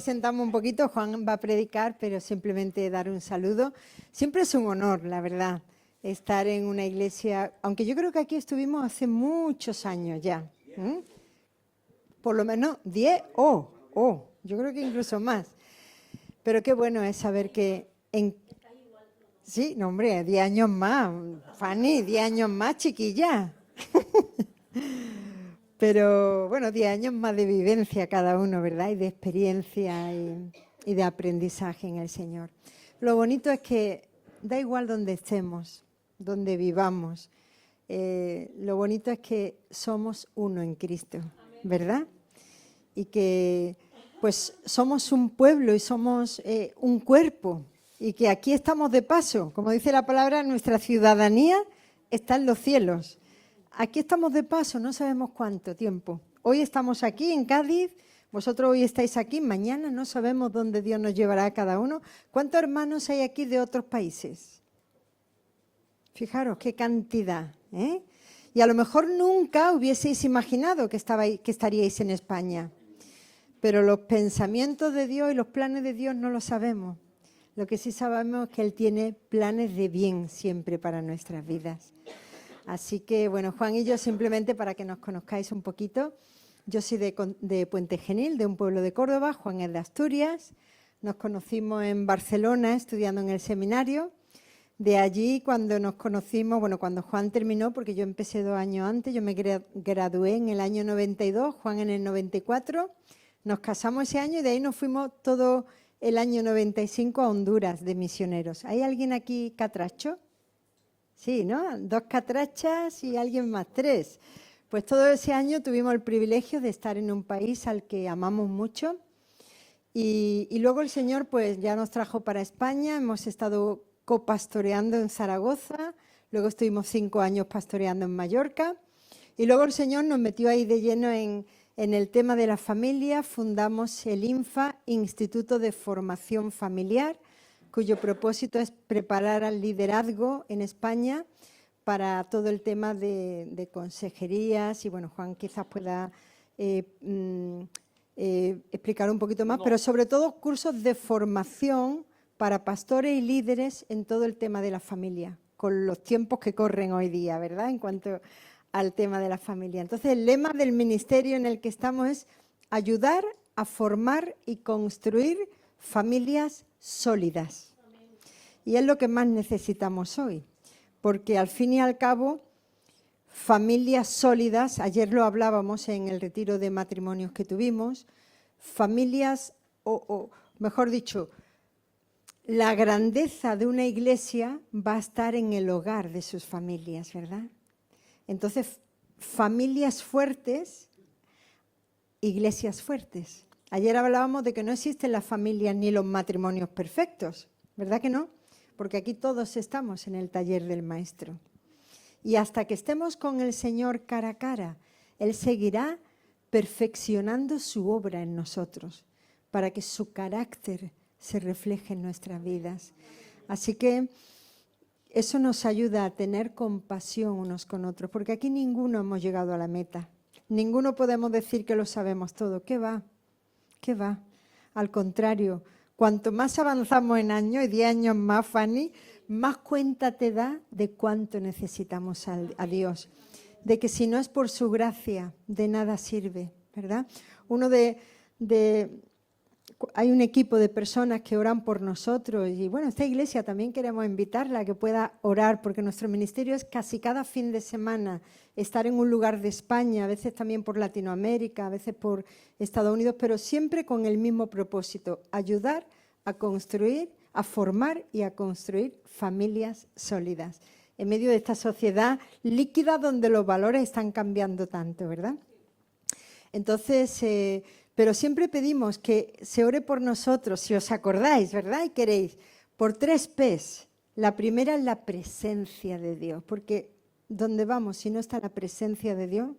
presentamos un poquito, Juan va a predicar, pero simplemente dar un saludo. Siempre es un honor, la verdad, estar en una iglesia, aunque yo creo que aquí estuvimos hace muchos años ya. Por lo menos 10 yo creo que incluso más. Pero qué bueno es saber que Sí, no, hombre, 10 años más, Fanny, 10 años más, chiquilla. Pero bueno, 10 años más de vivencia cada uno, ¿verdad? Y de experiencia y de aprendizaje en el Señor. Lo bonito es que da igual donde estemos, donde vivamos. Lo bonito es que somos uno en Cristo, ¿verdad? Y que pues somos un pueblo y somos un cuerpo. Y que aquí estamos de paso. Como dice la palabra, nuestra ciudadanía está en los cielos. Aquí estamos de paso, no sabemos cuánto tiempo. Hoy estamos aquí en Cádiz, vosotros hoy estáis aquí, mañana no sabemos dónde Dios nos llevará a cada uno. ¿Cuántos hermanos hay aquí de otros países? Fijaros qué cantidad, ¿eh? Y a lo mejor nunca hubieseis imaginado que estaríais en España. Pero los pensamientos de Dios y los planes de Dios no los sabemos. Lo que sí sabemos es que Él tiene planes de bien siempre para nuestras vidas. Así que, bueno, Juan y yo simplemente para que nos conozcáis un poquito. Yo soy de Puente Genil, de un pueblo de Córdoba, Juan es de Asturias. Nos conocimos en Barcelona estudiando en el seminario. De allí, cuando nos conocimos, bueno, cuando Juan terminó, porque yo empecé 2 años antes, yo me gradué en el año 92, Juan en el 94. Nos casamos ese año y de ahí nos fuimos todo el año 95 a Honduras de misioneros. ¿Hay alguien aquí catracho? Sí, ¿no? 2 catrachas y alguien más, 3. Pues todo ese año tuvimos el privilegio de estar en un país al que amamos mucho y luego el Señor pues ya nos trajo para España, hemos estado copastoreando en Zaragoza, luego estuvimos 5 años pastoreando en Mallorca y luego el Señor nos metió ahí de lleno en el tema de la familia, fundamos el INFA, Instituto de Formación Familiar, cuyo propósito es preparar al liderazgo en España para todo el tema de consejerías. Y bueno, Juan quizás pueda explicar un poquito más, pero sobre todo cursos de formación para pastores y líderes en todo el tema de la familia, con los tiempos que corren hoy día, ¿verdad? En cuanto al tema de la familia. Entonces, el lema del ministerio en el que estamos es ayudar a formar y construir familias sólidas. Y es lo que más necesitamos hoy, porque al fin y al cabo, familias sólidas, ayer lo hablábamos en el retiro de matrimonios que tuvimos, familias, o mejor dicho, la grandeza de una iglesia va a estar en el hogar de sus familias, ¿verdad? Entonces, familias fuertes, iglesias fuertes. Ayer hablábamos de que no existen las familias ni los matrimonios perfectos, ¿verdad que no? Porque aquí todos estamos en el taller del Maestro. Y hasta que estemos con el Señor cara a cara, Él seguirá perfeccionando su obra en nosotros, para que su carácter se refleje en nuestras vidas. Así que eso nos ayuda a tener compasión unos con otros, porque aquí ninguno hemos llegado a la meta. Ninguno podemos decir que lo sabemos todo. ¿Qué va? ¿Qué va? Al contrario, cuanto más avanzamos en años, y 10 años más, Fanny, más cuenta te da de cuánto necesitamos a Dios. De que si no es por su gracia, de nada sirve, ¿verdad? Hay un equipo de personas que oran por nosotros y bueno, esta iglesia también queremos invitarla a que pueda orar porque nuestro ministerio es casi cada fin de semana estar en un lugar de España, a veces también por Latinoamérica, a veces por Estados Unidos, pero siempre con el mismo propósito, ayudar a construir, a formar y a construir familias sólidas en medio de esta sociedad líquida donde los valores están cambiando tanto, ¿verdad? Entonces, pero siempre pedimos que se ore por nosotros, si os acordáis, ¿verdad? Y queréis, por 3 P's. La primera es la presencia de Dios, porque ¿dónde vamos si no está la presencia de Dios?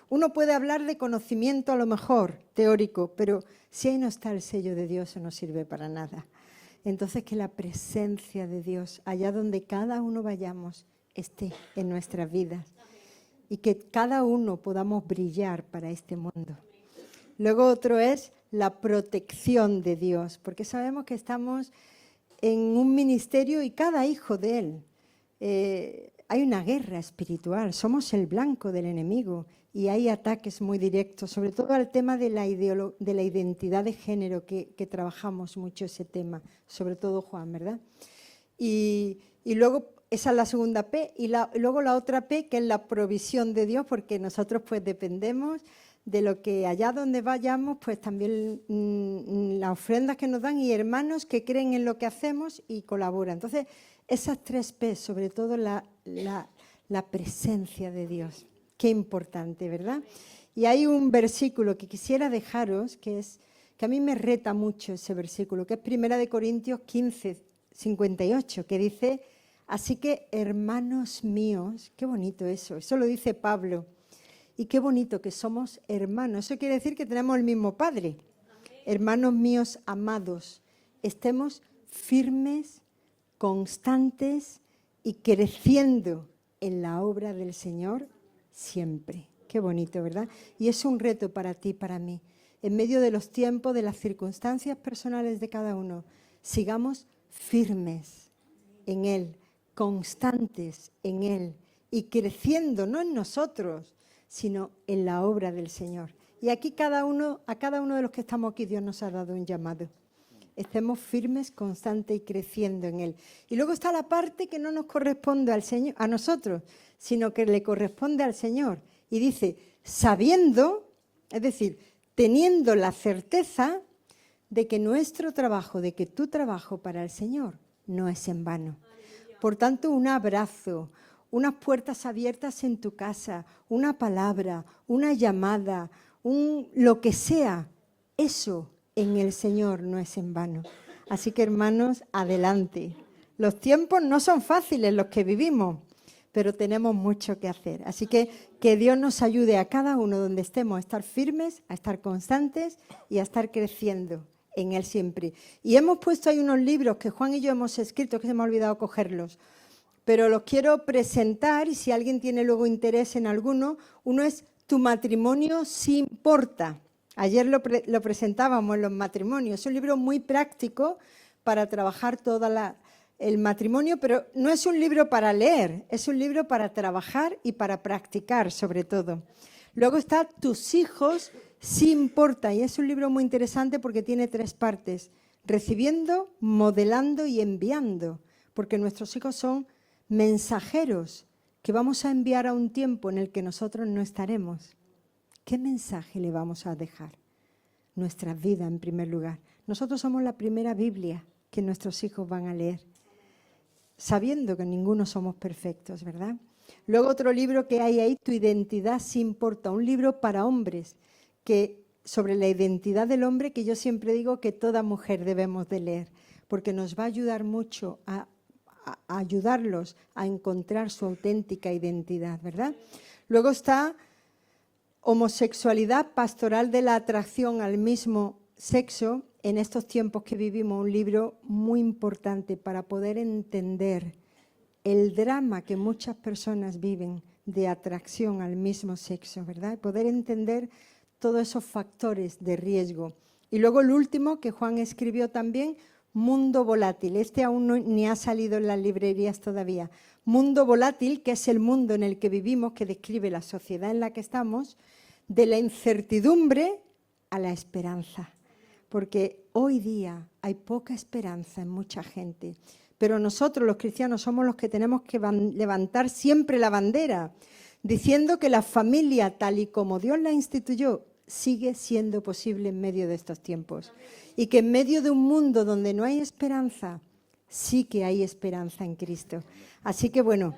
Uno puede hablar de conocimiento a lo mejor, teórico, pero si ahí no está el sello de Dios, eso no sirve para nada. Entonces, que la presencia de Dios, allá donde cada uno vayamos, esté en nuestras vidas. Y que cada uno podamos brillar para este mundo. Luego otro es la protección de Dios, porque sabemos que estamos en un ministerio y cada hijo de Él. Hay una guerra espiritual, somos el blanco del enemigo y hay ataques muy directos, sobre todo al tema de la identidad de género, que trabajamos mucho ese tema, sobre todo Juan, ¿verdad? Y luego, esa es la segunda P, y luego la otra P, que es la provisión de Dios, porque nosotros pues dependemos de lo que allá donde vayamos, pues también las ofrendas que nos dan y hermanos que creen en lo que hacemos y colaboran. Entonces, esas tres P, sobre todo la presencia de Dios. Qué importante, ¿verdad? Y hay un versículo que quisiera dejaros, que a mí me reta mucho ese versículo, que es 1 Corintios 15, 58, que dice: así que, hermanos míos, qué bonito eso lo dice Pablo, y qué bonito que somos hermanos. Eso quiere decir que tenemos el mismo Padre. Amén. Hermanos míos amados, estemos firmes, constantes y creciendo en la obra del Señor siempre. Qué bonito, ¿verdad? Y es un reto para ti y para mí. En medio de los tiempos, de las circunstancias personales de cada uno, sigamos firmes en Él, constantes en Él y creciendo, no en nosotros, sino en la obra del Señor. Y aquí a cada uno de los que estamos aquí, Dios nos ha dado un llamado. Estemos firmes, constantes y creciendo en Él. Y luego está la parte que no nos corresponde al Señor, a nosotros, sino que le corresponde al Señor. Y dice, sabiendo, es decir, teniendo la certeza de que nuestro trabajo, de que tu trabajo para el Señor no es en vano. Por tanto, un abrazo, unas puertas abiertas en tu casa, una palabra, una llamada, lo que sea, eso en el Señor no es en vano. Así que, hermanos, adelante. Los tiempos no son fáciles los que vivimos, pero tenemos mucho que hacer. Así que Dios nos ayude a cada uno donde estemos a estar firmes, a estar constantes y a estar creciendo en Él siempre. Y hemos puesto ahí unos libros que Juan y yo hemos escrito, que se me ha olvidado cogerlos, pero los quiero presentar y si alguien tiene luego interés en alguno, uno es Tu matrimonio sí importa. Ayer lo presentábamos en los matrimonios. Es un libro muy práctico para trabajar el matrimonio, pero no es un libro para leer, es un libro para trabajar y para practicar sobre todo. Luego está Tus hijos sí importa y es un libro muy interesante porque tiene 3 partes: recibiendo, modelando y enviando, porque nuestros hijos son mensajeros que vamos a enviar a un tiempo en el que nosotros no estaremos. ¿Qué mensaje le vamos a dejar? Nuestra vida en primer lugar. Nosotros somos la primera Biblia que nuestros hijos van a leer, sabiendo que ninguno somos perfectos, ¿verdad? Luego otro libro que hay ahí, Tu identidad sí importa, un libro para hombres, sobre la identidad del hombre, que yo siempre digo que toda mujer debemos de leer, porque nos va a ayudar mucho a ayudarlos a encontrar su auténtica identidad, ¿verdad? Luego está Homosexualidad, pastoral de la atracción al mismo sexo en estos tiempos que vivimos, un libro muy importante para poder entender el drama que muchas personas viven de atracción al mismo sexo, ¿verdad? Poder entender todos esos factores de riesgo. Y luego el último que Juan escribió también, Mundo volátil. Este aún ni ha salido en las librerías todavía. Mundo volátil, que es el mundo en el que vivimos, que describe la sociedad en la que estamos, de la incertidumbre a la esperanza. Porque hoy día hay poca esperanza en mucha gente. Pero nosotros, los cristianos, somos los que tenemos que levantar siempre la bandera, diciendo que la familia, tal y como Dios la instituyó, sigue siendo posible en medio de estos tiempos. Y que en medio de un mundo donde no hay esperanza, sí que hay esperanza en Cristo. Así que bueno,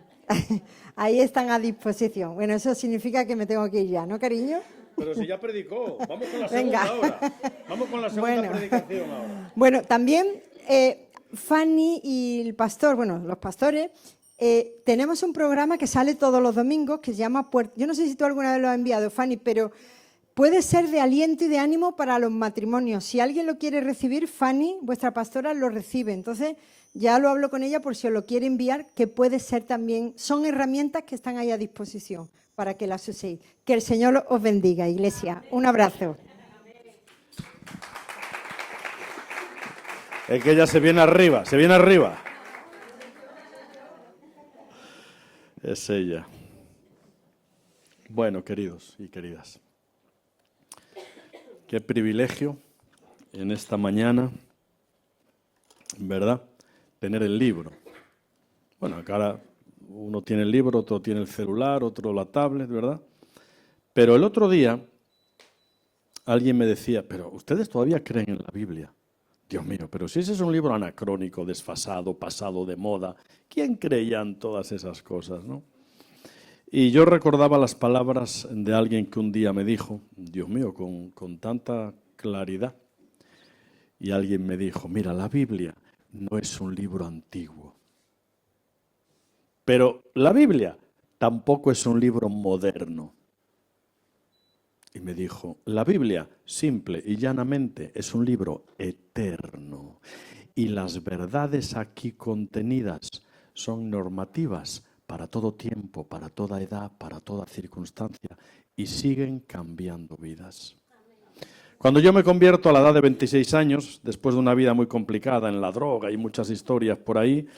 ahí están a disposición. Bueno, eso significa que me tengo que ir ya, ¿no, cariño? Pero si ya predicó, vamos con la segunda ahora. Vamos con la segunda predicación ahora. Bueno, también Fanny y el pastor, los pastores, tenemos un programa que sale todos los domingos que se llama Puerta. Yo no sé si tú alguna vez lo has enviado, Fanny, pero puede ser de aliento y de ánimo para los matrimonios. Si alguien lo quiere recibir, Fanny, vuestra pastora, lo recibe. Entonces, ya lo hablo con ella por si os lo quiere enviar, que puede ser también, son herramientas que están ahí a disposición para que las uséis. Que el Señor os bendiga, iglesia. Un abrazo. Es que ella se viene arriba, se viene arriba. Es ella. Bueno, queridos y queridas, qué privilegio en esta mañana, ¿verdad?, tener el libro. Bueno, acá ahora uno tiene el libro, otro tiene el celular, otro la tablet, ¿verdad? Pero el otro día alguien me decía, pero ustedes todavía creen en la Biblia. Dios mío, pero si ese es un libro anacrónico, desfasado, pasado de moda, ¿quién creía en todas esas cosas, no? Y yo recordaba las palabras de alguien que un día me dijo, Dios mío, con tanta claridad, y alguien me dijo, mira, la Biblia no es un libro antiguo, pero la Biblia tampoco es un libro moderno. Y me dijo, la Biblia, simple y llanamente, es un libro eterno. Y las verdades aquí contenidas son normativas para todo tiempo, para toda edad, para toda circunstancia, y siguen cambiando vidas. Cuando yo me convierto a la edad de 26 años, después de una vida muy complicada en la droga y muchas historias por ahí,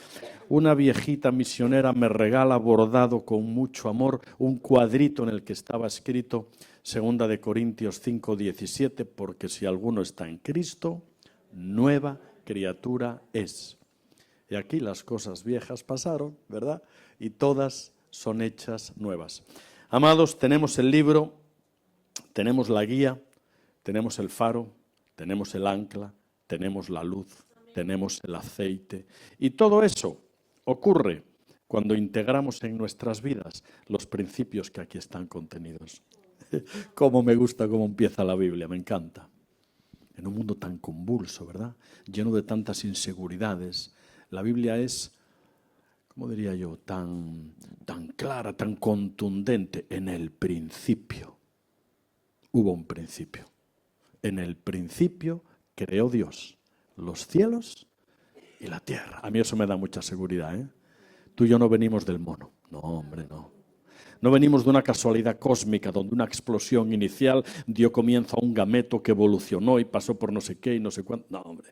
una viejita misionera me regala bordado con mucho amor un cuadrito en el que estaba escrito 2 de Corintios 5:17, porque si alguno está en Cristo, nueva criatura es. Y aquí las cosas viejas pasaron, ¿verdad? Y todas son hechas nuevas. Amados, tenemos el libro, tenemos la guía, tenemos el faro, tenemos el ancla, tenemos la luz, tenemos el aceite. Y todo eso ocurre cuando integramos en nuestras vidas los principios que aquí están contenidos. Cómo me gusta cómo empieza la Biblia, me encanta. En un mundo tan convulso, ¿verdad? Lleno de tantas inseguridades. La Biblia es, ¿cómo diría yo? Tan clara, tan contundente. En el principio hubo un principio. En el principio creó Dios los cielos y la tierra. A mí eso me da mucha seguridad, ¿eh? Tú y yo no venimos del mono. No, hombre, no. No venimos de una casualidad cósmica donde una explosión inicial dio comienzo a un gameto que evolucionó y pasó por no sé qué y no sé cuánto. No, hombre,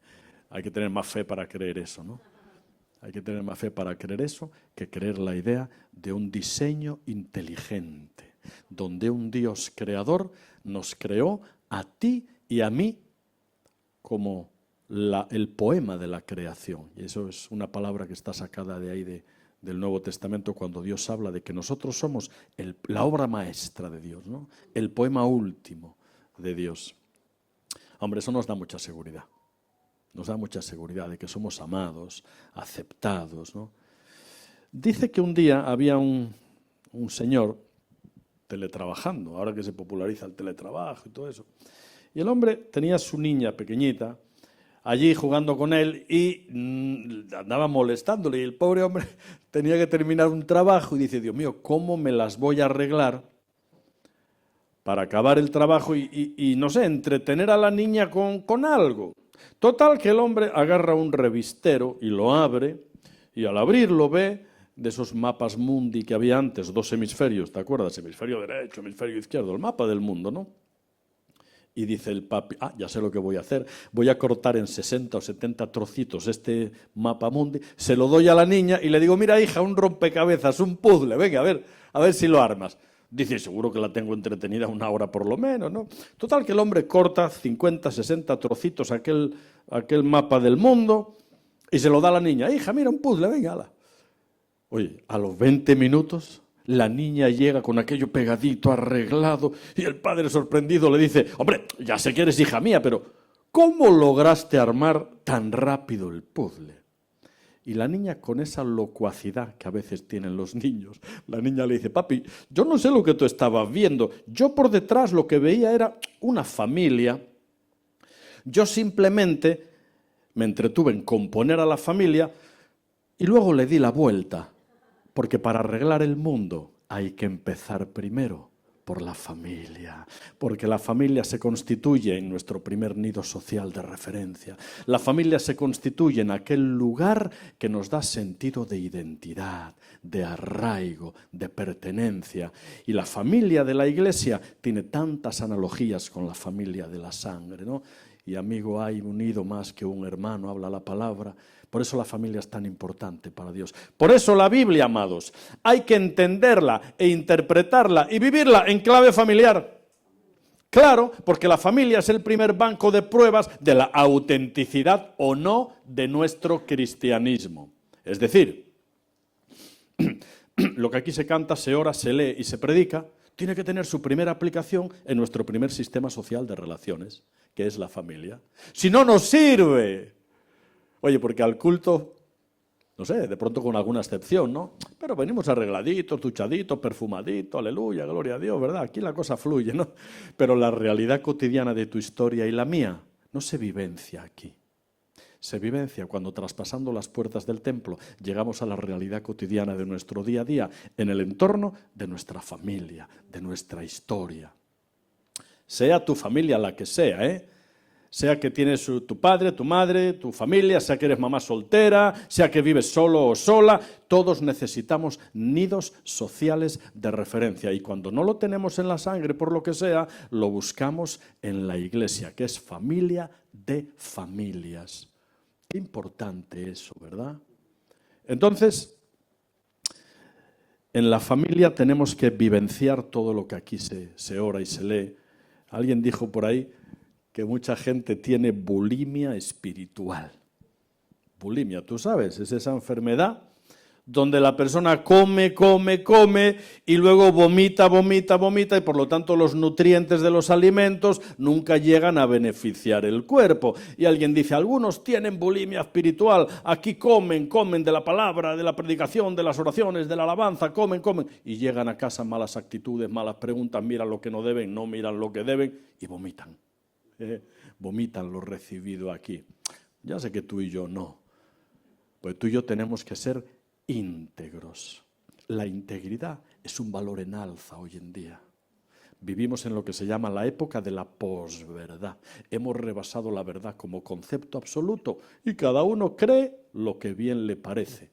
hay que tener más fe para creer eso, ¿no? Hay que tener más fe para creer eso que creer la idea de un diseño inteligente, donde un Dios creador nos creó a ti y a mí como el poema de la creación. Y eso es una palabra que está sacada de ahí del Nuevo Testamento, cuando Dios habla de que nosotros somos la obra maestra de Dios, ¿no? El poema último de Dios. Hombre, eso nos da mucha seguridad. Nos da mucha seguridad de que somos amados, aceptados, ¿no? Dice que un día había un señor teletrabajando, ahora que se populariza el teletrabajo y todo eso. Y el hombre tenía a su niña pequeñita allí jugando con él y andaba molestándole. Y el pobre hombre tenía que terminar un trabajo y dice, Dios mío, ¿cómo me las voy a arreglar para acabar el trabajo y no sé, entretener a la niña con algo? Total, que el hombre agarra un revistero y lo abre, y al abrirlo ve de esos mapas mundi que había antes, 2 hemisferios, ¿te acuerdas? Hemisferio derecho, hemisferio izquierdo, el mapa del mundo, ¿no? Y dice el papi, ya sé lo que voy a hacer, voy a cortar en 60 o 70 trocitos este mapa mundi, se lo doy a la niña y le digo, mira hija, un rompecabezas, un puzzle, venga, a ver si lo armas. Dice, seguro que la tengo entretenida 1 hora por lo menos, ¿no? Total, que el hombre corta 50, 60 trocitos aquel mapa del mundo y se lo da a la niña. Hija, mira, un puzzle, venga, ala. Oye, a los 20 minutos la niña llega con aquello pegadito, arreglado, y el padre sorprendido le dice, hombre, ya sé que eres hija mía, pero ¿cómo lograste armar tan rápido el puzzle? Y la niña, con esa locuacidad que a veces tienen los niños, la niña le dice, papi, yo no sé lo que tú estabas viendo, yo por detrás lo que veía era una familia, yo simplemente me entretuve en componer a la familia y luego le di la vuelta, porque para arreglar el mundo hay que empezar primero por la familia, porque la familia se constituye en nuestro primer nido social de referencia. La familia se constituye en aquel lugar que nos da sentido de identidad, de arraigo, de pertenencia. Y la familia de la Iglesia tiene tantas analogías con la familia de la sangre, ¿no? y amigo hay unido más que un hermano, habla la palabra. Por eso la familia es tan importante para Dios. Por eso la Biblia, amados, hay que entenderla e interpretarla y vivirla en clave familiar. Claro, porque la familia es el primer banco de pruebas de la autenticidad o no de nuestro cristianismo. Es decir, lo que aquí se canta, se ora, se lee y se predica, tiene que tener su primera aplicación en nuestro primer sistema social de relaciones, que es la familia. Si no, nos sirve. Oye, porque al culto, no sé, de pronto con alguna excepción, ¿no? Pero venimos arregladitos, duchaditos, perfumaditos, aleluya, gloria a Dios, ¿verdad? Aquí la cosa fluye, ¿no? Pero la realidad cotidiana de tu historia y la mía no se vivencia aquí. Se vivencia cuando, traspasando las puertas del templo, llegamos a la realidad cotidiana de nuestro día a día, en el entorno de nuestra familia, de nuestra historia. Sea tu familia la que sea, ¿eh? Sea que tienes tu padre, tu madre, tu familia, sea que eres mamá soltera, sea que vives solo o sola, todos necesitamos nidos sociales de referencia. Y cuando no lo tenemos en la sangre, por lo que sea, lo buscamos en la iglesia, que es familia de familias. Qué importante eso, ¿verdad? Entonces, en la familia tenemos que vivenciar todo lo que aquí se ora y se lee. Alguien dijo por ahí que mucha gente tiene bulimia espiritual. Bulimia, tú sabes, es esa enfermedad donde la persona come y luego vomita y por lo tanto los nutrientes de los alimentos nunca llegan a beneficiar el cuerpo. Y alguien dice, algunos tienen bulimia espiritual, aquí comen de la palabra, de la predicación, de las oraciones, de la alabanza, comen y llegan a casa malas actitudes, malas preguntas, miran lo que no deben, no miran lo que deben y vomitan. Vomitan lo recibido aquí. Ya sé que tú y yo no, pues tú y yo tenemos que ser íntegros. La integridad es un valor en alza hoy en día. Vivimos en lo que se llama la época de la posverdad. Hemos rebasado la verdad como concepto absoluto y cada uno cree lo que bien le parece.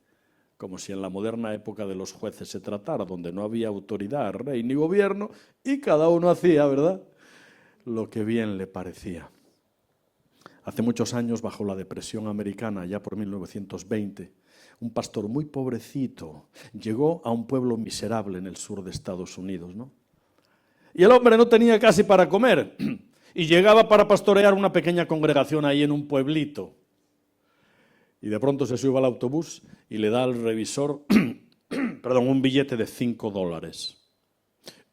Como si en la moderna época de los jueces se tratara, donde no había autoridad, rey ni gobierno y cada uno hacía, ¿verdad?, lo que bien le parecía. Hace muchos años, bajo la depresión americana, ya por 1920, un pastor muy pobrecito llegó a un pueblo miserable en el sur de Estados Unidos, ¿no? Y el hombre no tenía casi para comer y llegaba para pastorear una pequeña congregación ahí en un pueblito. Y de pronto se sube al autobús y le da al revisor un billete de $5.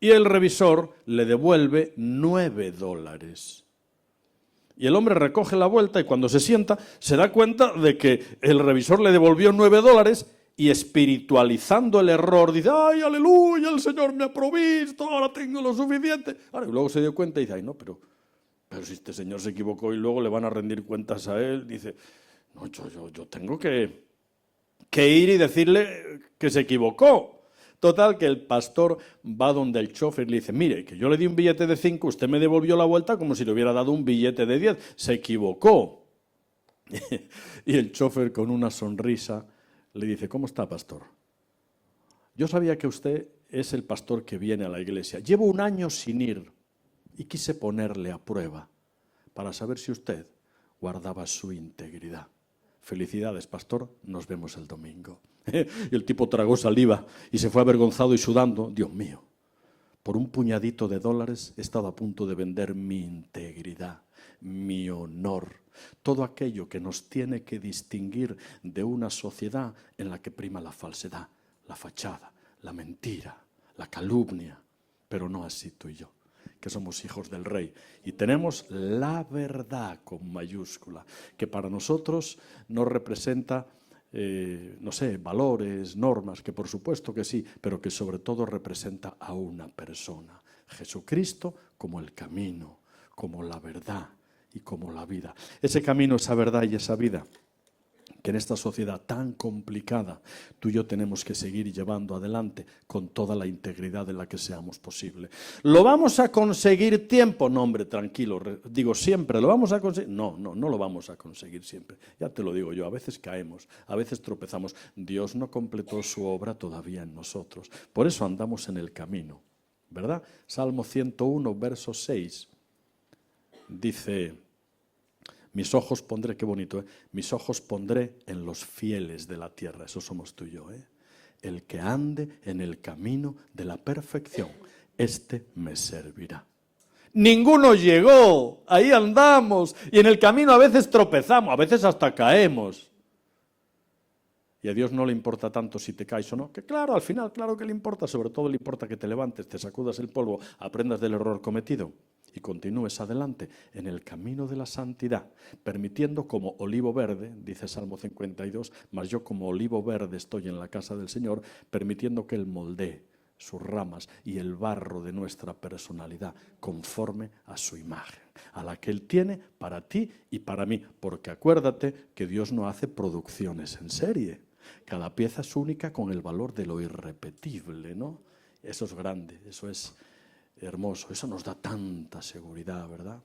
Y el revisor le devuelve $9. Y el hombre recoge la vuelta y cuando se sienta se da cuenta de que el revisor le devolvió $9 y espiritualizando el error dice, ¡ay, aleluya, el Señor me ha provisto, ahora tengo lo suficiente! Ahora, y luego se dio cuenta y dice, ¡ay, no, pero si este señor se equivocó y luego le van a rendir cuentas a él! Dice, no, yo tengo que ir y decirle que se equivocó. Total, que el pastor va donde el chofer y le dice, mire, que yo le di un billete de 5, usted me devolvió la vuelta como si le hubiera dado un billete de 10, se equivocó. Y el chofer con una sonrisa le dice, ¿cómo está, pastor? Yo sabía que usted es el pastor que viene a la iglesia. Llevo un año sin ir y quise ponerle a prueba para saber si usted guardaba su integridad. Felicidades, pastor, nos vemos el domingo. Y el tipo tragó saliva y se fue avergonzado y sudando. Dios mío, por un puñadito de dólares he estado a punto de vender mi integridad, mi honor, todo aquello que nos tiene que distinguir de una sociedad en la que prima la falsedad, la fachada, la mentira, la calumnia, pero no así tú y yo, que somos hijos del Rey y tenemos la verdad con mayúscula, que para nosotros no representa valores, normas, que por supuesto que sí, pero que sobre todo representa a una persona. Jesucristo como el camino, como la verdad y como la vida. Ese camino, esa verdad y esa vida que en esta sociedad tan complicada tú y yo tenemos que seguir llevando adelante con toda la integridad de la que seamos posible. ¿Lo vamos a conseguir tiempo? No, hombre, tranquilo, digo siempre, ¿lo vamos a conseguir? No lo vamos a conseguir siempre. Ya te lo digo yo, a veces caemos, a veces tropezamos. Dios no completó su obra todavía en nosotros. Por eso andamos en el camino, ¿verdad? Salmo 101, verso 6, dice, Mis ojos pondré, qué bonito, ¿eh? Mis ojos pondré en los fieles de la tierra. Eso somos tú y yo, ¿eh? El que ande en el camino de la perfección, este me servirá. Ninguno llegó, ahí andamos, y en el camino a veces tropezamos, a veces hasta caemos. Y a Dios no le importa tanto si te caes o no, que claro, al final, claro que le importa, sobre todo le importa que te levantes, te sacudas el polvo, aprendas del error cometido y continúes adelante en el camino de la santidad, permitiendo como olivo verde, dice Salmo 52, mas yo como olivo verde estoy en la casa del Señor, permitiendo que Él moldee sus ramas y el barro de nuestra personalidad conforme a su imagen, a la que Él tiene para ti y para mí, porque acuérdate que Dios no hace producciones en serie, cada pieza es única con el valor de lo irrepetible, ¿no? Eso es grande, eso es hermoso, eso nos da tanta seguridad, ¿verdad?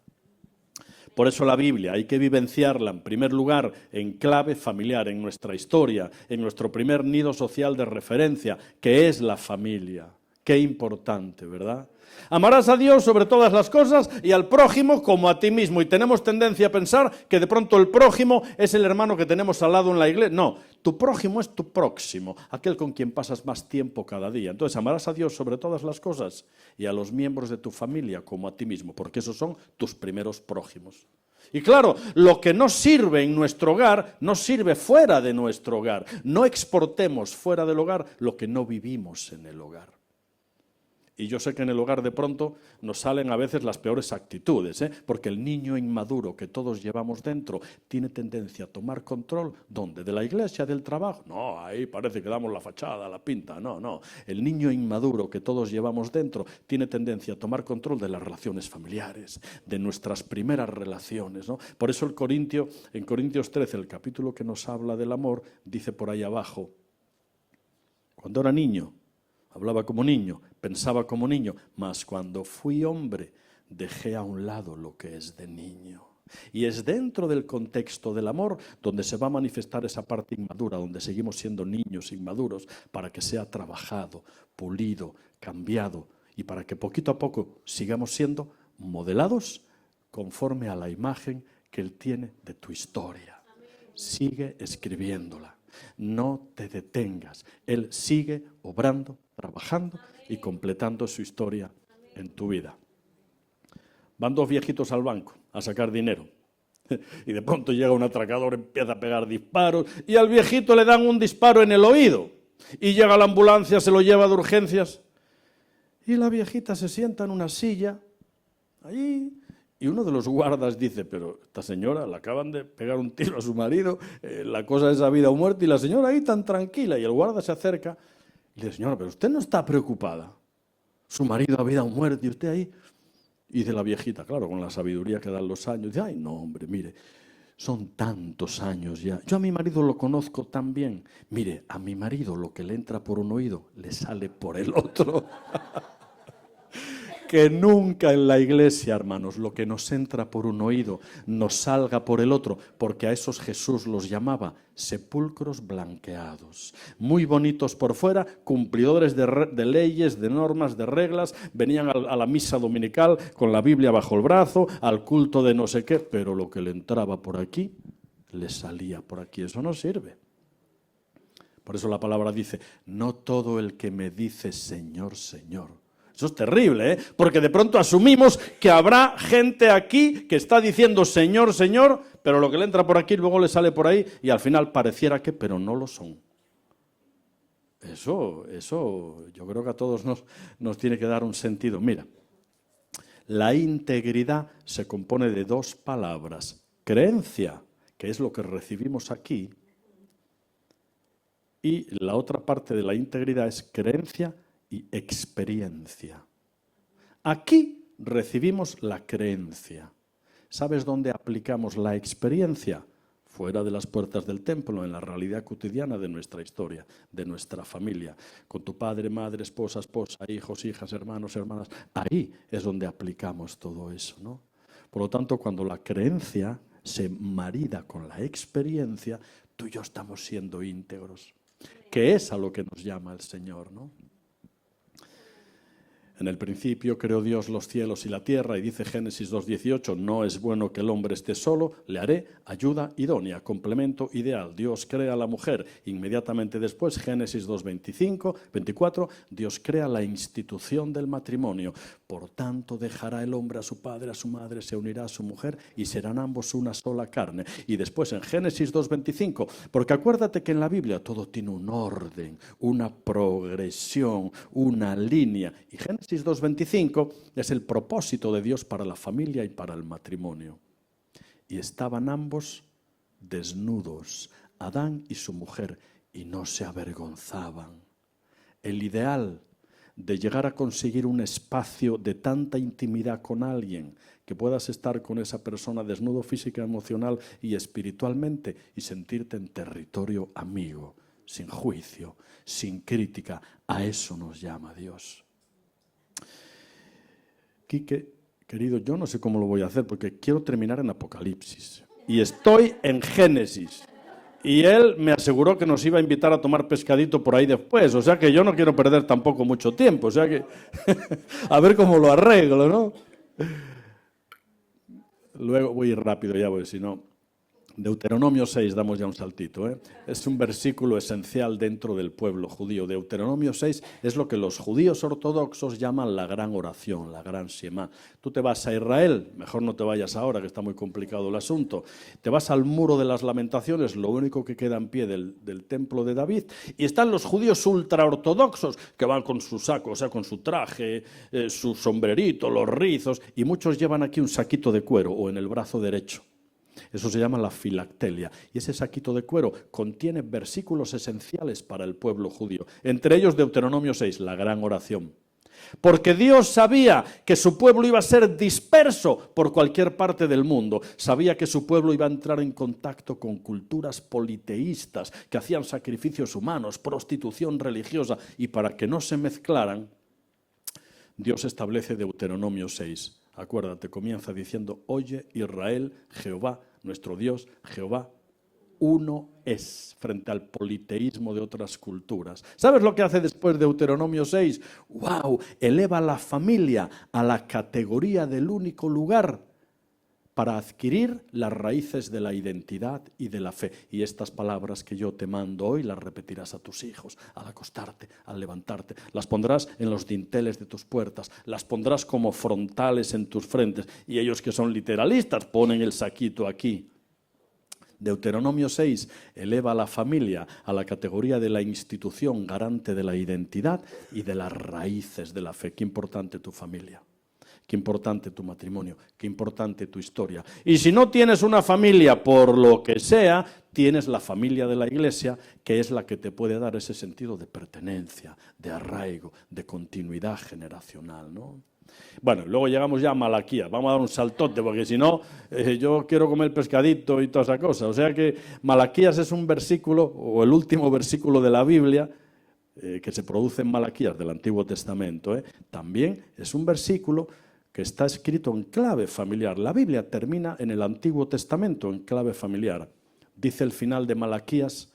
Por eso la Biblia hay que vivenciarla en primer lugar en clave familiar, en nuestra historia, en nuestro primer nido social de referencia, que es la familia. Qué importante, ¿verdad? Amarás a Dios sobre todas las cosas y al prójimo como a ti mismo. Y tenemos tendencia a pensar que de pronto el prójimo es el hermano que tenemos al lado en la iglesia. No, tu prójimo es tu próximo, aquel con quien pasas más tiempo cada día. Entonces amarás a Dios sobre todas las cosas y a los miembros de tu familia como a ti mismo, porque esos son tus primeros prójimos. Y claro, lo que no sirve en nuestro hogar, no sirve fuera de nuestro hogar. No exportemos fuera del hogar lo que no vivimos en el hogar. Y yo sé que en el hogar de pronto nos salen a veces las peores actitudes, porque el niño inmaduro que todos llevamos dentro tiene tendencia a tomar control, ¿dónde? ¿De la iglesia, del trabajo? No, ahí parece que damos la fachada, la pinta, no. El niño inmaduro que todos llevamos dentro tiene tendencia a tomar control de las relaciones familiares, de nuestras primeras relaciones, ¿no? Por eso en Corintios 13, el capítulo que nos habla del amor, dice por ahí abajo, cuando era niño, hablaba como niño, pensaba como niño, mas cuando fui hombre dejé a un lado lo que es de niño. Y es dentro del contexto del amor donde se va a manifestar esa parte inmadura, donde seguimos siendo niños inmaduros, para que sea trabajado, pulido, cambiado y para que poquito a poco sigamos siendo modelados conforme a la imagen que Él tiene de tu historia. Sigue escribiéndola. No te detengas. Él sigue obrando, trabajando y completando su historia en tu vida. Van dos viejitos al banco a sacar dinero y de pronto llega un atracador, empieza a pegar disparos y al viejito le dan un disparo en el oído y llega la ambulancia, se lo lleva de urgencias y la viejita se sienta en una silla allí. Y uno de los guardas dice, pero esta señora le acaban de pegar un tiro a su marido, la cosa es a vida o muerte, y la señora ahí tan tranquila. Y el guarda se acerca y le dice, señora, pero usted no está preocupada. Su marido a vida o muerte y usted ahí. Y dice la viejita, claro, con la sabiduría que dan los años, dice, ay, no, hombre, mire, son tantos años ya. Yo a mi marido lo conozco tan bien. Mire, a mi marido lo que le entra por un oído, le sale por el otro. Que nunca en la iglesia, hermanos, lo que nos entra por un oído nos salga por el otro, porque a esos Jesús los llamaba sepulcros blanqueados, muy bonitos por fuera, cumplidores de leyes, de normas, de reglas, venían a la misa dominical con la Biblia bajo el brazo, al culto de no sé qué, pero lo que le entraba por aquí, le salía por aquí, eso no sirve. Por eso la palabra dice, no todo el que me dice Señor, Señor. Eso es terrible, porque de pronto asumimos que habrá gente aquí que está diciendo Señor, Señor, pero lo que le entra por aquí luego le sale por ahí y al final pareciera que, pero no lo son. Eso yo creo que a todos nos tiene que dar un sentido. Mira, la integridad se compone de dos palabras. Creencia, que es lo que recibimos aquí, y la otra parte de la integridad es creencia y experiencia. Aquí recibimos la creencia. ¿Sabes dónde aplicamos la experiencia? Fuera de las puertas del templo, en la realidad cotidiana de nuestra historia, de nuestra familia, con tu padre, madre, esposa, hijos, hijas, hermanos, hermanas. Ahí es donde aplicamos todo eso, ¿no? Por lo tanto, cuando la creencia se marida con la experiencia, tú y yo estamos siendo íntegros, que es a lo que nos llama el Señor, ¿no? En el principio creó Dios los cielos y la tierra, y dice Génesis 2:18, no es bueno que el hombre esté solo, le haré ayuda idónea, complemento ideal. Dios crea a la mujer. Inmediatamente después, Génesis 2:24, Dios crea la institución del matrimonio. Por tanto, dejará el hombre a su padre, a su madre, se unirá a su mujer y serán ambos una sola carne. Y después en Génesis 2:25, porque acuérdate que en la Biblia todo tiene un orden, una progresión, una línea. Y Génesis 2:25 es el propósito de Dios para la familia y para el matrimonio. Y estaban ambos desnudos, Adán y su mujer, y no se avergonzaban. El ideal de llegar a conseguir un espacio de tanta intimidad con alguien, que puedas estar con esa persona desnudo física, emocional y espiritualmente y sentirte en territorio amigo, sin juicio, sin crítica. A eso nos llama Dios. Quique, querido, yo no sé cómo lo voy a hacer porque quiero terminar en Apocalipsis y estoy en Génesis. Y él me aseguró que nos iba a invitar a tomar pescadito por ahí después. O sea que yo no quiero perder tampoco mucho tiempo. O sea que a ver cómo lo arreglo, ¿no? Luego voy a ir rápido ya, porque si no... Deuteronomio 6, damos ya un saltito, ¿eh? Es un versículo esencial dentro del pueblo judío. Deuteronomio 6 es lo que los judíos ortodoxos llaman la gran oración, la gran Shema. Tú te vas a Israel, mejor no te vayas ahora, que está muy complicado el asunto. Te vas al muro de las lamentaciones, lo único que queda en pie del templo de David, y están los judíos ultraortodoxos, que van con su saco, o sea, con su traje, su sombrerito, los rizos, y muchos llevan aquí un saquito de cuero o en el brazo derecho. Eso se llama la filactelia. Y ese saquito de cuero contiene versículos esenciales para el pueblo judío. Entre ellos Deuteronomio 6, la gran oración. Porque Dios sabía que su pueblo iba a ser disperso por cualquier parte del mundo. Sabía que su pueblo iba a entrar en contacto con culturas politeístas que hacían sacrificios humanos, prostitución religiosa. Y para que no se mezclaran, Dios establece Deuteronomio 6. Acuérdate, comienza diciendo, oye Israel, Jehová, nuestro Dios, Jehová, uno es, frente al politeísmo de otras culturas. ¿Sabes lo que hace después de Deuteronomio 6? ¡Wow! Eleva la familia a la categoría del único lugar para adquirir las raíces de la identidad y de la fe. Y estas palabras que yo te mando hoy las repetirás a tus hijos, al acostarte, al levantarte. Las pondrás en los dinteles de tus puertas, las pondrás como frontales en tus frentes. Y ellos que son literalistas ponen el saquito aquí. Deuteronomio 6 eleva a la familia a la categoría de la institución garante de la identidad y de las raíces de la fe. Qué importante tu familia. Qué importante tu matrimonio, qué importante tu historia. Y si no tienes una familia por lo que sea, tienes la familia de la iglesia, que es la que te puede dar ese sentido de pertenencia, de arraigo, de continuidad generacional, ¿no? Bueno, luego llegamos ya a Malaquías. Vamos a dar un saltote, porque si no, yo quiero comer pescadito y toda esa cosa. O sea que Malaquías es un versículo, o el último versículo de la Biblia, que se produce en Malaquías del Antiguo Testamento. También es un versículo que está escrito en clave familiar. La Biblia termina en el Antiguo Testamento en clave familiar. Dice el final de Malaquías,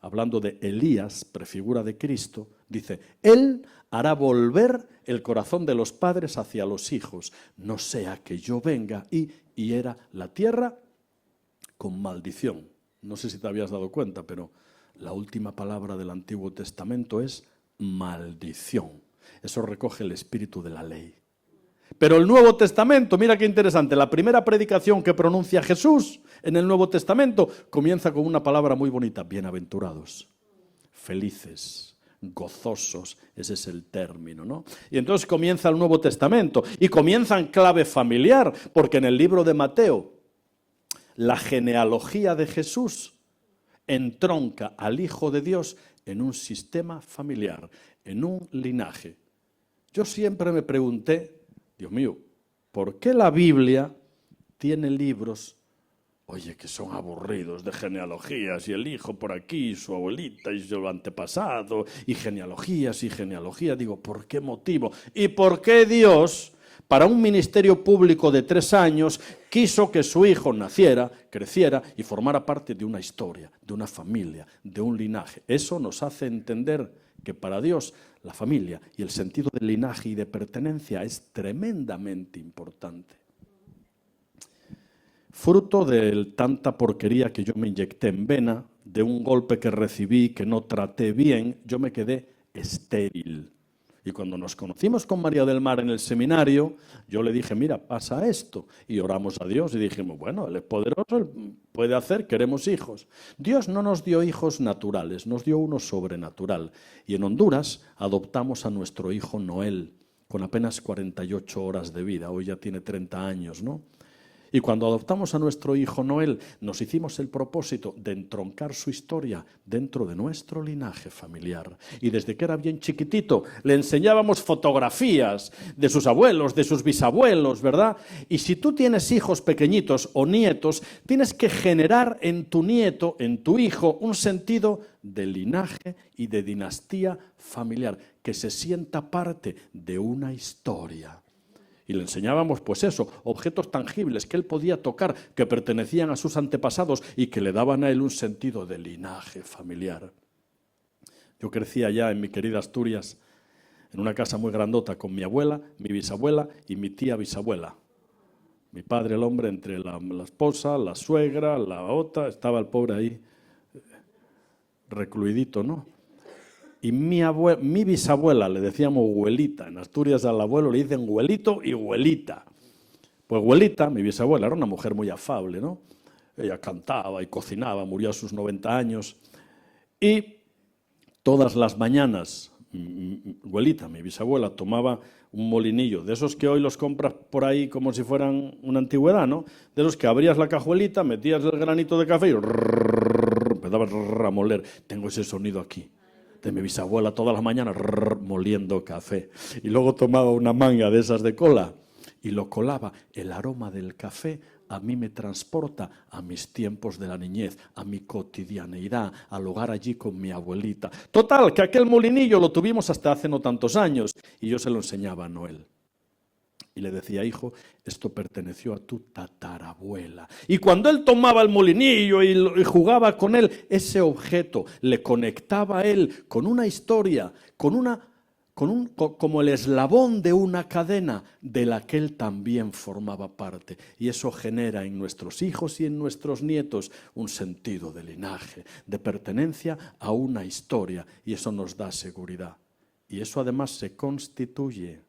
hablando de Elías, prefigura de Cristo, dice, Él hará volver el corazón de los padres hacia los hijos, no sea que yo venga y hiera la tierra con maldición. No sé si te habías dado cuenta, pero la última palabra del Antiguo Testamento es maldición. Eso recoge el espíritu de la ley. Pero el Nuevo Testamento, mira qué interesante, la primera predicación que pronuncia Jesús en el Nuevo Testamento comienza con una palabra muy bonita, bienaventurados, felices, gozosos, ese es el término, ¿no? Y entonces comienza el Nuevo Testamento y comienza en clave familiar, porque en el libro de Mateo, la genealogía de Jesús entronca al Hijo de Dios en un sistema familiar, en un linaje. Yo siempre me pregunté, Dios mío, ¿por qué la Biblia tiene libros, oye, que son aburridos de genealogías, y el hijo por aquí, y su abuelita, y su antepasado, y genealogías? Digo, ¿por qué motivo? ¿Y por qué Dios, para un ministerio público de 3 años, quiso que su hijo naciera, creciera y formara parte de una historia, de una familia, de un linaje? Eso nos hace entender que para Dios la familia y el sentido del linaje y de pertenencia es tremendamente importante. Fruto de tanta porquería que yo me inyecté en vena, de un golpe que recibí que no traté bien, yo me quedé estéril. Y cuando nos conocimos con María del Mar en el seminario, yo le dije, mira, pasa esto. Y oramos a Dios y dijimos, bueno, Él es poderoso, Él puede hacer, queremos hijos. Dios no nos dio hijos naturales, nos dio uno sobrenatural. Y en Honduras adoptamos a nuestro hijo Noel, con apenas 48 horas de vida. Hoy ya tiene 30 años, ¿no? Y cuando adoptamos a nuestro hijo Noel, nos hicimos el propósito de entroncar su historia dentro de nuestro linaje familiar. Y desde que era bien chiquitito, le enseñábamos fotografías de sus abuelos, de sus bisabuelos, ¿verdad? Y si tú tienes hijos pequeñitos o nietos, tienes que generar en tu nieto, en tu hijo, un sentido de linaje y de dinastía familiar, que se sienta parte de una historia. Y le enseñábamos, pues eso, objetos tangibles que él podía tocar, que pertenecían a sus antepasados y que le daban a él un sentido de linaje familiar. Yo crecí allá en mi querida Asturias, en una casa muy grandota con mi abuela, mi bisabuela y mi tía bisabuela. Mi padre, el hombre, entre la esposa, la suegra, la otra, estaba el pobre ahí, recluidito, ¿no? Y mi bisabuela, le decíamos huelita, en Asturias al abuelo le dicen huelito y huelita. Pues huelita, mi bisabuela, era una mujer muy afable, ¿no? Ella cantaba y cocinaba, murió a sus 90 años. Y todas las mañanas, huelita, mi bisabuela, tomaba un molinillo, de esos que hoy los compras por ahí como si fueran una antigüedad, ¿no? De esos que abrías la cajuelita, metías el granito de café y empezaba a moler. Tengo ese sonido aquí, de mi bisabuela todas las mañanas moliendo café. Y luego tomaba una manga de esas de cola y lo colaba. El aroma del café a mí me transporta a mis tiempos de la niñez, a mi cotidianeidad, al hogar allí con mi abuelita. Total, que aquel molinillo lo tuvimos hasta hace no tantos años y yo se lo enseñaba a Noel. Y le decía, hijo, esto perteneció a tu tatarabuela. Y cuando él tomaba el molinillo y jugaba con él, ese objeto le conectaba a él con una historia, como el eslabón de una cadena de la que él también formaba parte. Y eso genera en nuestros hijos y en nuestros nietos un sentido de linaje, de pertenencia a una historia. Y eso nos da seguridad. Y eso además se constituye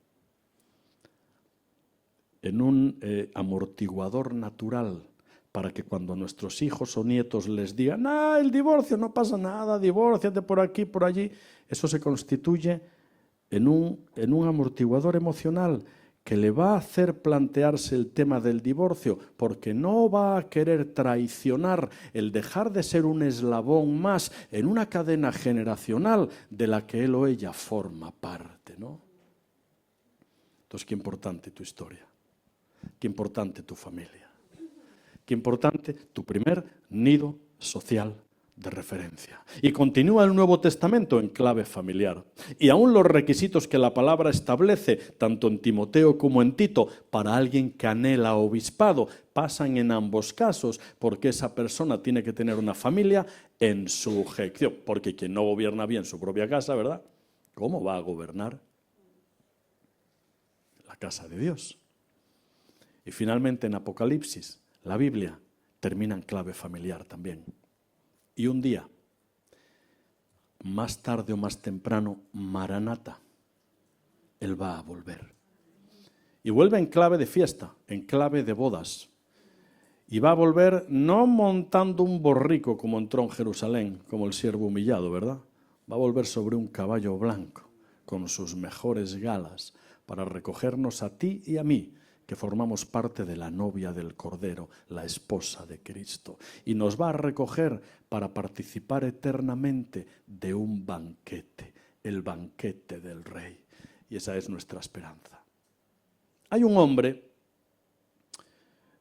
en un amortiguador natural para que cuando nuestros hijos o nietos les digan, el divorcio, no pasa nada, divórciate por aquí, por allí, eso se constituye en un amortiguador emocional que le va a hacer plantearse el tema del divorcio, porque no va a querer traicionar el dejar de ser un eslabón más en una cadena generacional de la que él o ella forma parte, ¿no? Entonces, qué importante tu historia. Qué importante tu familia. Qué importante tu primer nido social de referencia. Y continúa el Nuevo Testamento en clave familiar. Y aún los requisitos que la palabra establece, tanto en Timoteo como en Tito, para alguien que anhela obispado, pasan en ambos casos, porque esa persona tiene que tener una familia en sujeción. Porque quien no gobierna bien su propia casa, ¿verdad? ¿Cómo va a gobernar la casa de Dios? Y finalmente en Apocalipsis, la Biblia termina en clave familiar también. Y un día, más tarde o más temprano, Maranata, Él va a volver. Y vuelve en clave de fiesta, en clave de bodas. Y va a volver no montando un borrico como entró en Jerusalén, como el siervo humillado, ¿verdad? Va a volver sobre un caballo blanco, con sus mejores galas, para recogernos a ti y a mí, que formamos parte de la novia del Cordero, la esposa de Cristo. Y nos va a recoger para participar eternamente de un banquete, el banquete del Rey. Y esa es nuestra esperanza. Hay un hombre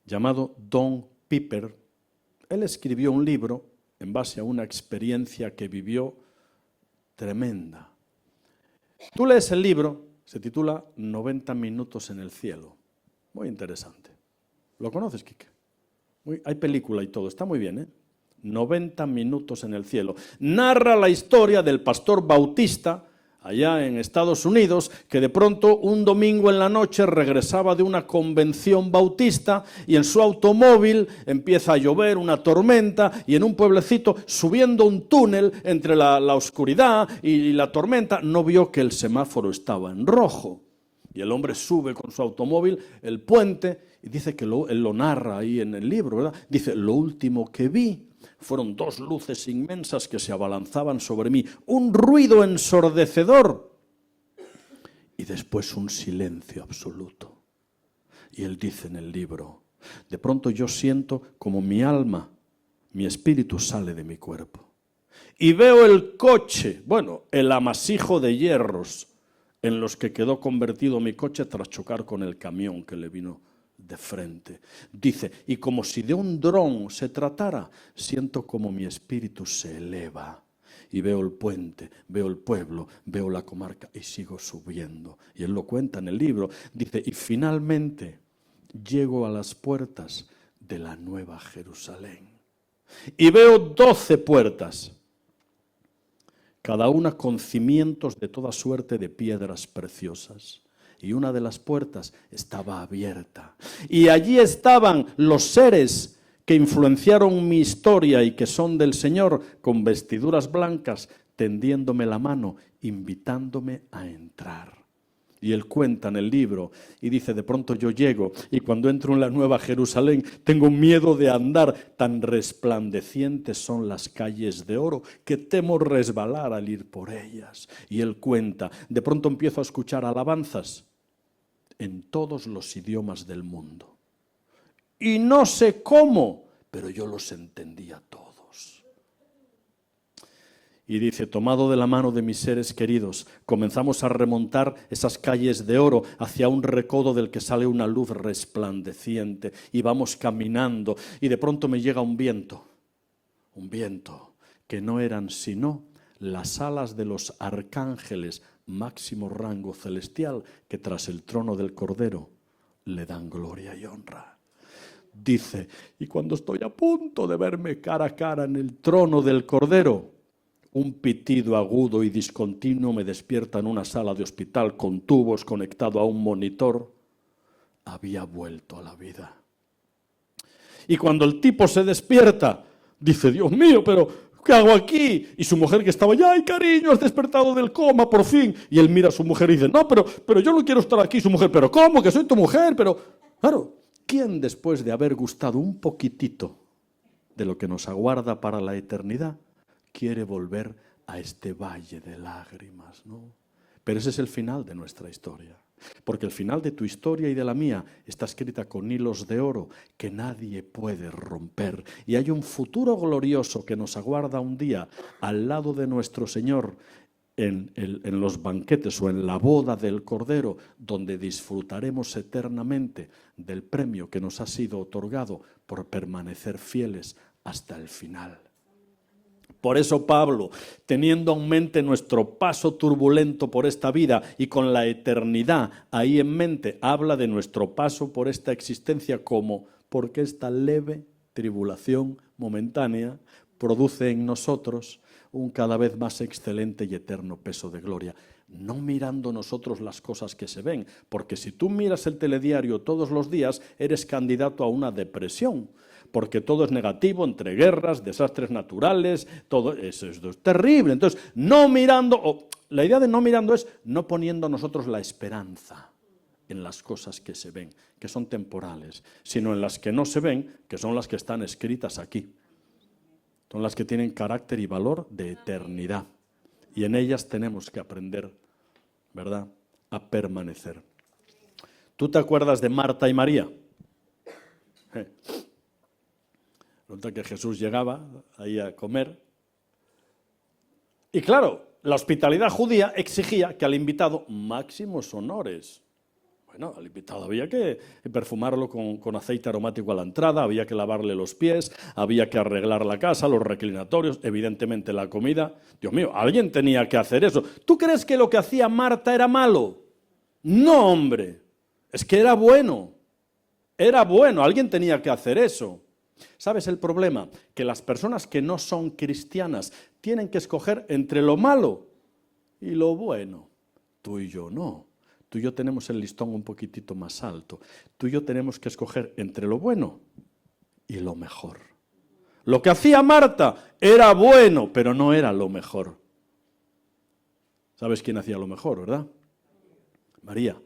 llamado Don Piper. Él escribió un libro en base a una experiencia que vivió tremenda. Tú lees el libro, se titula 90 minutos en el cielo. Muy interesante. ¿Lo conoces, Quique? Hay película y todo, está muy bien, ¿eh? 90 minutos en el cielo. Narra la historia del pastor bautista allá en Estados Unidos, que de pronto un domingo en la noche regresaba de una convención bautista y en su automóvil empieza a llover, una tormenta, y en un pueblecito, subiendo un túnel entre la oscuridad y la tormenta, no vio que el semáforo estaba en rojo. Y el hombre sube con su automóvil el puente y dice que él lo narra ahí en el libro, ¿verdad? Dice, lo último que vi fueron 2 luces inmensas que se abalanzaban sobre mí, un ruido ensordecedor y después un silencio absoluto. Y él dice en el libro, de pronto yo siento como mi alma, mi espíritu sale de mi cuerpo. Y veo el coche, el amasijo de hierros en los que quedó convertido mi coche tras chocar con el camión que le vino de frente. Dice, y como si de un dron se tratara, siento como mi espíritu se eleva y veo el puente, veo el pueblo, veo la comarca y sigo subiendo. Y él lo cuenta en el libro. Dice, y finalmente llego a las puertas de la Nueva Jerusalén y veo 12 puertas, cada una con cimientos de toda suerte de piedras preciosas. Y una de las puertas estaba abierta. Y allí estaban los seres que influenciaron mi historia y que son del Señor, con vestiduras blancas, tendiéndome la mano, invitándome a entrar. Y él cuenta en el libro y dice, de pronto yo llego y cuando entro en la Nueva Jerusalén tengo miedo de andar, tan resplandecientes son las calles de oro que temo resbalar al ir por ellas. Y él cuenta, de pronto empiezo a escuchar alabanzas en todos los idiomas del mundo. Y no sé cómo, pero yo los entendía todos. Y dice, tomado de la mano de mis seres queridos, comenzamos a remontar esas calles de oro hacia un recodo del que sale una luz resplandeciente. Y vamos caminando y de pronto me llega un viento que no eran sino las alas de los arcángeles, máximo rango celestial, que tras el trono del Cordero le dan gloria y honra. Dice, y cuando estoy a punto de verme cara a cara en el trono del Cordero, un pitido agudo y discontinuo me despierta en una sala de hospital con tubos conectado a un monitor. Había vuelto a la vida. Y cuando el tipo se despierta, dice, Dios mío, pero ¿qué hago aquí? Y su mujer que estaba allá, ay cariño, has despertado del coma, por fin. Y él mira a su mujer y dice, no, pero yo no quiero estar aquí. Su mujer, pero ¿cómo? Que soy tu mujer. Pero, claro, ¿quién después de haber gustado un poquitito de lo que nos aguarda para la eternidad, quiere volver a este valle de lágrimas, ¿no? Pero ese es el final de nuestra historia. Porque el final de tu historia y de la mía está escrita con hilos de oro que nadie puede romper. Y hay un futuro glorioso que nos aguarda un día al lado de nuestro Señor en los banquetes o en la boda del Cordero, donde disfrutaremos eternamente del premio que nos ha sido otorgado por permanecer fieles hasta el final. Por eso Pablo, teniendo en mente nuestro paso turbulento por esta vida y con la eternidad ahí en mente, habla de nuestro paso por esta existencia como porque esta leve tribulación momentánea produce en nosotros un cada vez más excelente y eterno peso de gloria. No mirando nosotros las cosas que se ven, porque si tú miras el telediario todos los días, eres candidato a una depresión. Porque todo es negativo, entre guerras, desastres naturales, todo eso es terrible. Entonces, no mirando, la idea de no mirando es no poniendo nosotros la esperanza en las cosas que se ven, que son temporales, sino en las que no se ven, que son las que están escritas aquí. Son las que tienen carácter y valor de eternidad. Y en ellas tenemos que aprender, ¿verdad?, a permanecer. ¿Tú te acuerdas de Marta y María? Resulta que Jesús llegaba ahí a comer. Y claro, la hospitalidad judía exigía que al invitado máximos honores. Bueno, al invitado había que perfumarlo con aceite aromático a la entrada, había que lavarle los pies, había que arreglar la casa, los reclinatorios, evidentemente la comida. Dios mío, alguien tenía que hacer eso. ¿Tú crees que lo que hacía Marta era malo? No, hombre, es que era bueno. Era bueno, alguien tenía que hacer eso. ¿Sabes el problema? Que las personas que no son cristianas tienen que escoger entre lo malo y lo bueno. Tú y yo no. Tú y yo tenemos el listón un poquitito más alto. Tú y yo tenemos que escoger entre lo bueno y lo mejor. Lo que hacía Marta era bueno, pero no era lo mejor. ¿Sabes quién hacía lo mejor, verdad? María.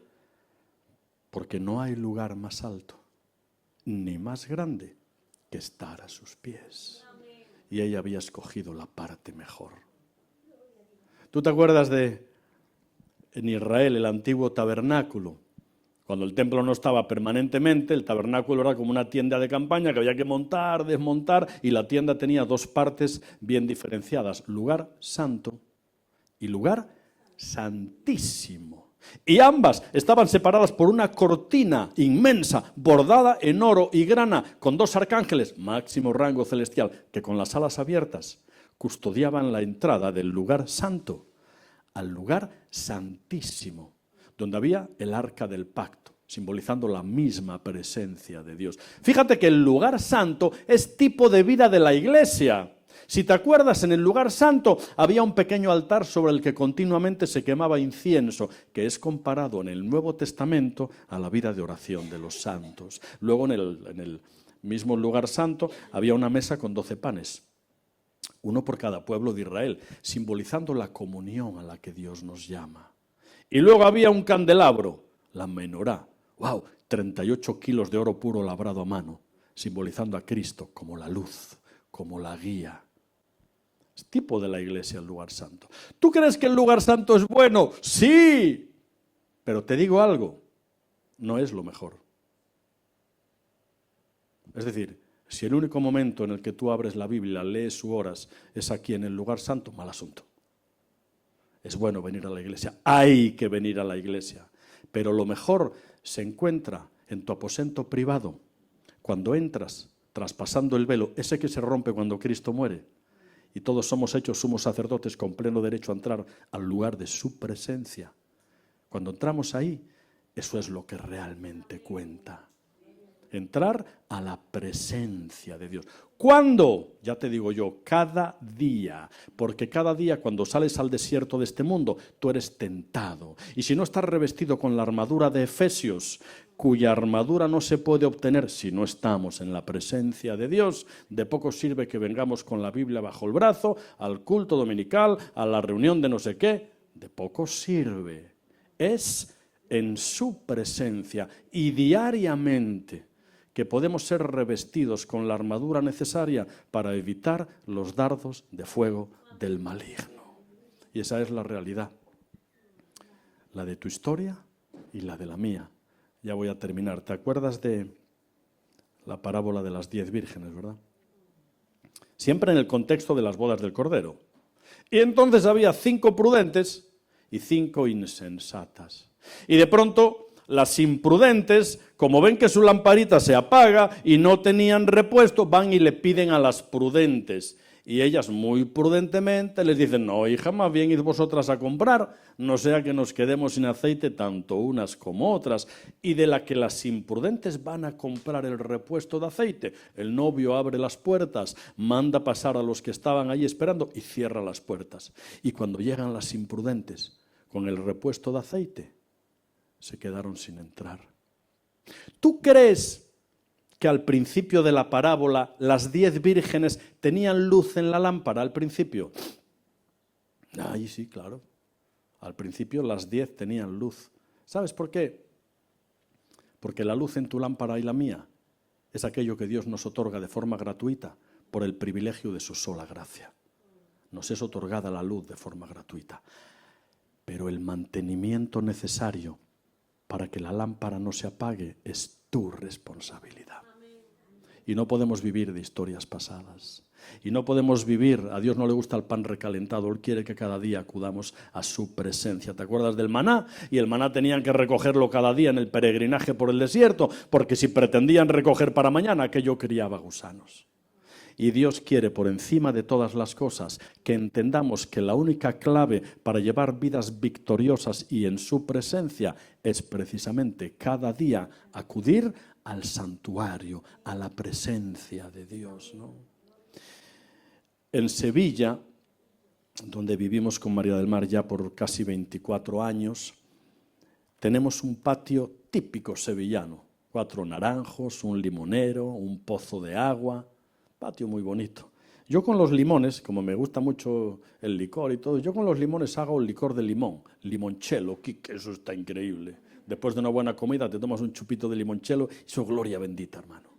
Porque no hay lugar más alto ni más grande que estar a sus pies. Y ella había escogido la parte mejor. ¿Tú te acuerdas en Israel, el antiguo tabernáculo? Cuando el templo no estaba permanentemente, el tabernáculo era como una tienda de campaña que había que montar, desmontar, y la tienda tenía dos partes bien diferenciadas, lugar santo y lugar santísimo. Y ambas estaban separadas por una cortina inmensa, bordada en oro y grana, con dos arcángeles, máximo rango celestial, que con las alas abiertas custodiaban la entrada del lugar santo al lugar santísimo, donde había el arca del pacto, simbolizando la misma presencia de Dios. Fíjate que el lugar santo es tipo de vida de la iglesia. Si te acuerdas, en el lugar santo había un pequeño altar sobre el que continuamente se quemaba incienso, que es comparado en el Nuevo Testamento a la vida de oración de los santos. Luego en el mismo lugar santo había una mesa con 12 panes, uno por cada pueblo de Israel, simbolizando la comunión a la que Dios nos llama. Y luego había un candelabro, la menorá, 38 kilos de oro puro labrado a mano, simbolizando a Cristo como la luz, como la guía. Es tipo de la iglesia el lugar santo. ¿Tú crees que el lugar santo es bueno? Sí, pero te digo algo, no es lo mejor. Es decir, si el único momento en el que tú abres la Biblia, lees o oras, es aquí en el lugar santo, mal asunto. Es bueno venir a la iglesia, hay que venir a la iglesia, pero lo mejor se encuentra en tu aposento privado, cuando entras, traspasando el velo, ese que se rompe cuando Cristo muere, y todos somos hechos sumos sacerdotes con pleno derecho a entrar al lugar de su presencia. Cuando entramos ahí, eso es lo que realmente cuenta. Entrar a la presencia de Dios. ¿Cuándo? Ya te digo yo, cada día. Porque cada día cuando sales al desierto de este mundo, tú eres tentado. Y si no estás revestido con la armadura de Efesios, cuya armadura no se puede obtener si no estamos en la presencia de Dios, de poco sirve que vengamos con la Biblia bajo el brazo, al culto dominical, a la reunión de no sé qué. De poco sirve. Es en su presencia y diariamente que podemos ser revestidos con la armadura necesaria para evitar los dardos de fuego del maligno. Y esa es la realidad, la de tu historia y la de la mía. Ya voy a terminar. ¿Te acuerdas de la parábola de las 10 vírgenes, verdad? Siempre en el contexto de las bodas del Cordero. Y entonces había 5 prudentes y 5 insensatas. Y de pronto las imprudentes, como ven que su lamparita se apaga y no tenían repuesto, van y le piden a las prudentes. Y ellas muy prudentemente les dicen, no, hija, más bien id vosotras a comprar, no sea que nos quedemos sin aceite tanto unas como otras. Y de la que las imprudentes van a comprar el repuesto de aceite, el novio abre las puertas, manda pasar a los que estaban allí esperando y cierra las puertas. Y cuando llegan las imprudentes con el repuesto de aceite, se quedaron sin entrar. ¿Tú crees que al principio de la parábola las 10 vírgenes tenían luz en la lámpara al principio? Ay, sí, claro. Al principio las 10 tenían luz. ¿Sabes por qué? Porque la luz en tu lámpara y la mía es aquello que Dios nos otorga de forma gratuita por el privilegio de su sola gracia. Nos es otorgada la luz de forma gratuita. Pero el mantenimiento necesario para que la lámpara no se apague es tu responsabilidad. Y no podemos vivir de historias pasadas. Y no podemos vivir, a Dios no le gusta el pan recalentado, Él quiere que cada día acudamos a su presencia. ¿Te acuerdas del maná? Y el maná tenían que recogerlo cada día en el peregrinaje por el desierto, porque si pretendían recoger para mañana, aquello criaba gusanos. Y Dios quiere, por encima de todas las cosas, que entendamos que la única clave para llevar vidas victoriosas y en su presencia es precisamente cada día acudir al santuario, a la presencia de Dios, ¿no? En Sevilla, donde vivimos con María del Mar ya por casi 24 años, tenemos un patio típico sevillano. 4 naranjos, un limonero, un pozo de agua, patio muy bonito. Yo con los limones, como me gusta mucho el licor y todo, yo con los limones hago el licor de limón, limoncello, que eso está increíble. Después de una buena comida te tomas un chupito de limoncello y eso gloria bendita, hermano.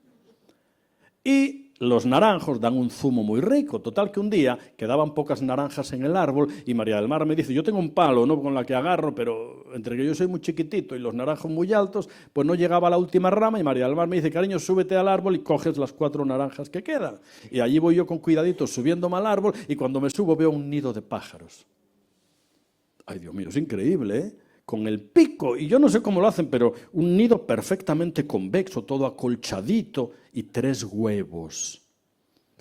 Y los naranjos dan un zumo muy rico. Total que un día quedaban pocas naranjas en el árbol y María del Mar me dice, yo tengo un palo, ¿no?, con la que agarro, pero entre que yo soy muy chiquitito y los naranjos muy altos, pues no llegaba a la última rama y María del Mar me dice, cariño, súbete al árbol y coges las 4 naranjas que quedan. Y allí voy yo con cuidadito subiéndome al árbol y cuando me subo veo un nido de pájaros. Ay, Dios mío, es increíble, ¿eh? Con el pico, y yo no sé cómo lo hacen, pero un nido perfectamente convexo, todo acolchadito, y 3 huevos.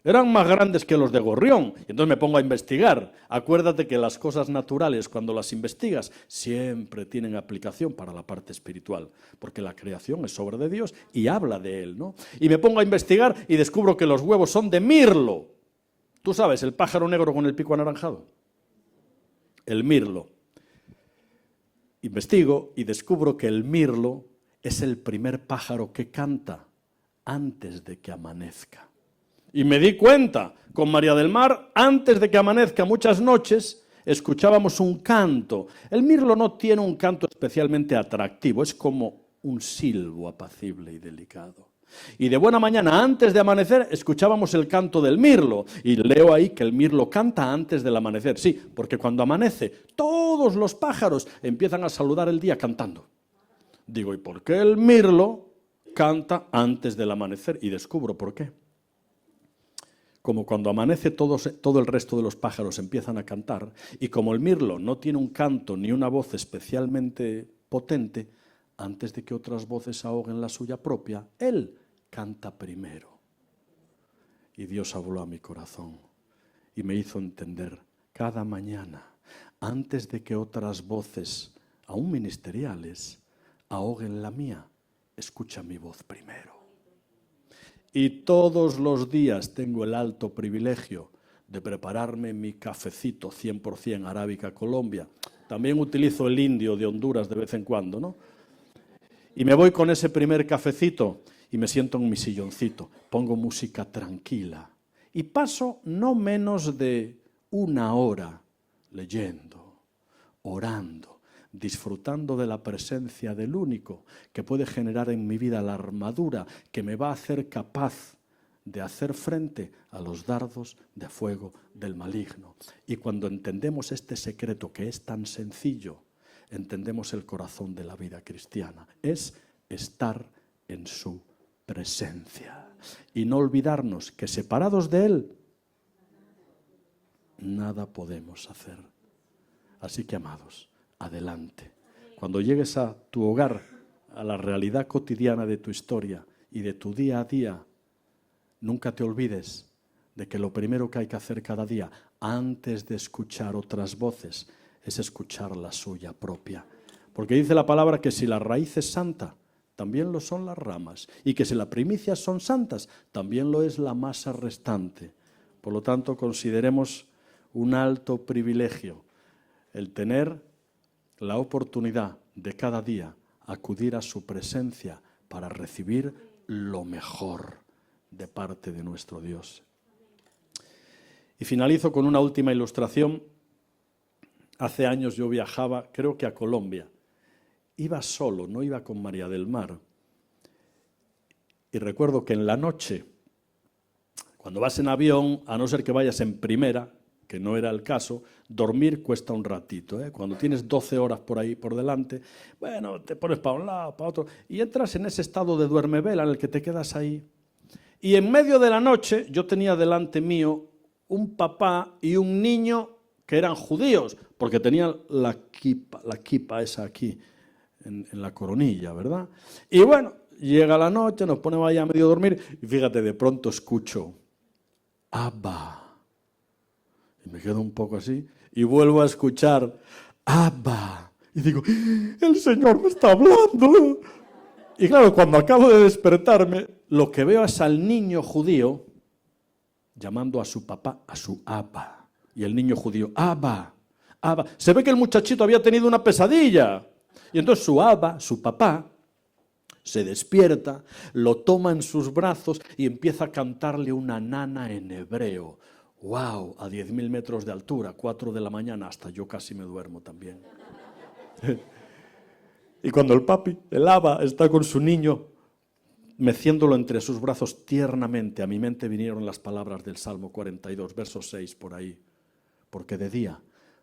Eran más grandes que los de gorrión, y entonces me pongo a investigar. Acuérdate que las cosas naturales, cuando las investigas, siempre tienen aplicación para la parte espiritual, porque la creación es obra de Dios y habla de Él, ¿no? Y me pongo a investigar y descubro que los huevos son de mirlo. Tú sabes, el pájaro negro con el pico anaranjado. El mirlo. Investigo y descubro que el mirlo es el primer pájaro que canta antes de que amanezca. Y me di cuenta, con María del Mar, antes de que amanezca muchas noches, escuchábamos un canto. El mirlo no tiene un canto especialmente atractivo, es como un silbo apacible y delicado. Y de buena mañana, antes de amanecer, escuchábamos el canto del mirlo. Y leo ahí que el mirlo canta antes del amanecer. Sí, porque cuando amanece, todos los pájaros empiezan a saludar el día cantando. Digo, ¿y por qué el mirlo canta antes del amanecer? Y descubro por qué. Como cuando amanece todo el resto de los pájaros empiezan a cantar, y como el mirlo no tiene un canto ni una voz especialmente potente, antes de que otras voces ahoguen la suya propia, él canta primero. Y Dios habló a mi corazón y me hizo entender cada mañana, antes de que otras voces, aún ministeriales, ahoguen la mía, escucha mi voz primero. Y todos los días tengo el alto privilegio de prepararme mi cafecito 100% Arábica Colombia. También utilizo el indio de Honduras de vez en cuando, ¿no? Y me voy con ese primer cafecito y me siento en mi silloncito, pongo música tranquila y paso no menos de 1 hora leyendo, orando, disfrutando de la presencia del único que puede generar en mi vida la armadura que me va a hacer capaz de hacer frente a los dardos de fuego del maligno. Y cuando entendemos este secreto que es tan sencillo, entendemos el corazón de la vida cristiana. Es estar en su presencia. Y no olvidarnos que separados de Él, nada podemos hacer. Así que, amados, adelante. Cuando llegues a tu hogar, a la realidad cotidiana de tu historia y de tu día a día, nunca te olvides de que lo primero que hay que hacer cada día, antes de escuchar otras voces, es escuchar la suya propia. Porque dice la palabra que si la raíz es santa, también lo son las ramas. Y que si las primicias son santas, también lo es la masa restante. Por lo tanto, consideremos un alto privilegio el tener la oportunidad de cada día acudir a su presencia para recibir lo mejor de parte de nuestro Dios. Y finalizo con una última ilustración. Hace años yo viajaba, creo que a Colombia. Iba solo, no iba con María del Mar. Y recuerdo que en la noche, cuando vas en avión, a no ser que vayas en primera, que no era el caso, dormir cuesta un ratito, ¿eh? Cuando tienes 12 horas por ahí por delante, bueno, te pones para un lado, para otro, y entras en ese estado de duermevela en el que te quedas ahí. Y en medio de la noche yo tenía delante mío un papá y un niño que eran judíos, porque tenían la kipa esa aquí, en la coronilla, ¿verdad? Y bueno, llega la noche, nos ponemos ahí a medio dormir, y fíjate, de pronto escucho Abba. Y me quedo un poco así y vuelvo a escuchar Abba. Y digo, el Señor me está hablando. Y claro, cuando acabo de despertarme, lo que veo es al niño judío llamando a su papá, a su Abba. Y el niño judío, Abba, Abba. Se ve que el muchachito había tenido una pesadilla. Y entonces su Abba, su papá, se despierta, lo toma en sus brazos y empieza a cantarle una nana en hebreo. ¡Wow! A 10.000 metros de altura, 4 de la mañana, hasta yo casi me duermo también. Y cuando el papi, el Abba, está con su niño, meciéndolo entre sus brazos tiernamente, a mi mente vinieron las palabras del Salmo 42, verso 6 por ahí. Porque de día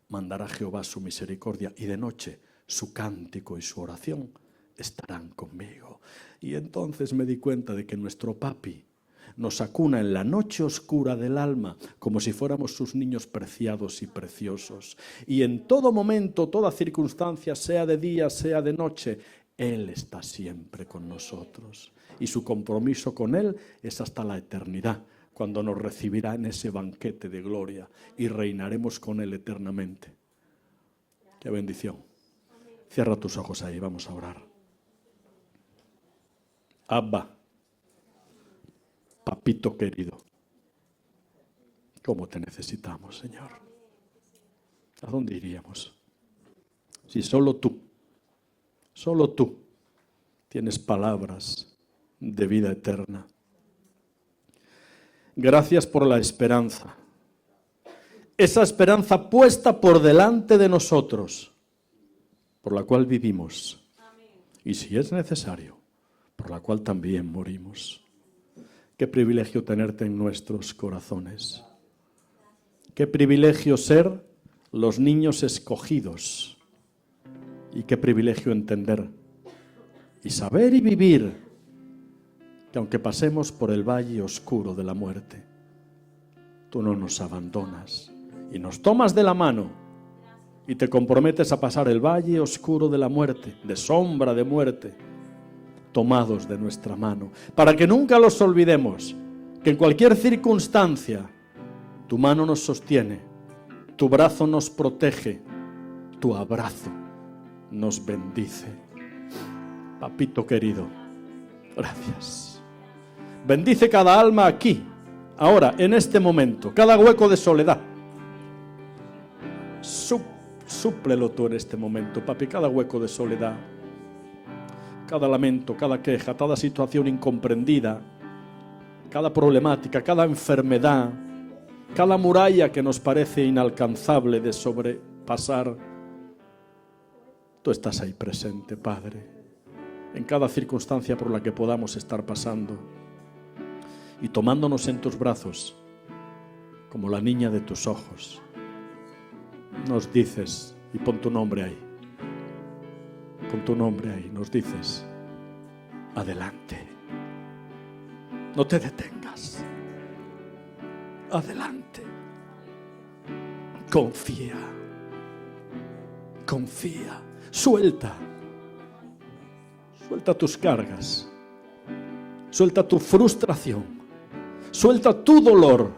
mandará Jehová su misericordia y de noche su cántico y su oración estarán conmigo. Y entonces me di cuenta de que nuestro papi nos acuna en la noche oscura del alma como si fuéramos sus niños preciados y preciosos. Y en todo momento, toda circunstancia, sea de día, sea de noche, Él está siempre con nosotros. Y su compromiso con Él es hasta la eternidad, cuando nos recibirá en ese banquete de gloria y reinaremos con Él eternamente. ¡Qué bendición! Cierra tus ojos ahí, vamos a orar. Abba, papito querido, ¿cómo te necesitamos, Señor? ¿A dónde iríamos? Si solo tú tienes palabras de vida eterna. Gracias por la esperanza. Esa esperanza puesta por delante de nosotros, por la cual vivimos. Y si es necesario, por la cual también morimos. Qué privilegio tenerte en nuestros corazones. Qué privilegio ser los niños escogidos. Y qué privilegio entender y saber y vivir que aunque pasemos por el valle oscuro de la muerte, tú no nos abandonas y nos tomas de la mano y te comprometes a pasar el valle oscuro de la muerte, de sombra de muerte, tomados de nuestra mano, para que nunca los olvidemos, que en cualquier circunstancia tu mano nos sostiene, tu brazo nos protege, tu abrazo nos bendice. Papito querido, gracias. Bendice cada alma aquí, ahora, en este momento, cada hueco de soledad. Súplelo tú en este momento, papi, cada hueco de soledad, cada lamento, cada queja, cada situación incomprendida, cada problemática, cada enfermedad, cada muralla que nos parece inalcanzable de sobrepasar. Tú estás ahí presente, Padre, en cada circunstancia por la que podamos estar pasando. Y tomándonos en tus brazos, como la niña de tus ojos, nos dices, y pon tu nombre ahí, nos dices, adelante, no te detengas, adelante, confía, suelta tus cargas, suelta tu frustración, suelta tu dolor,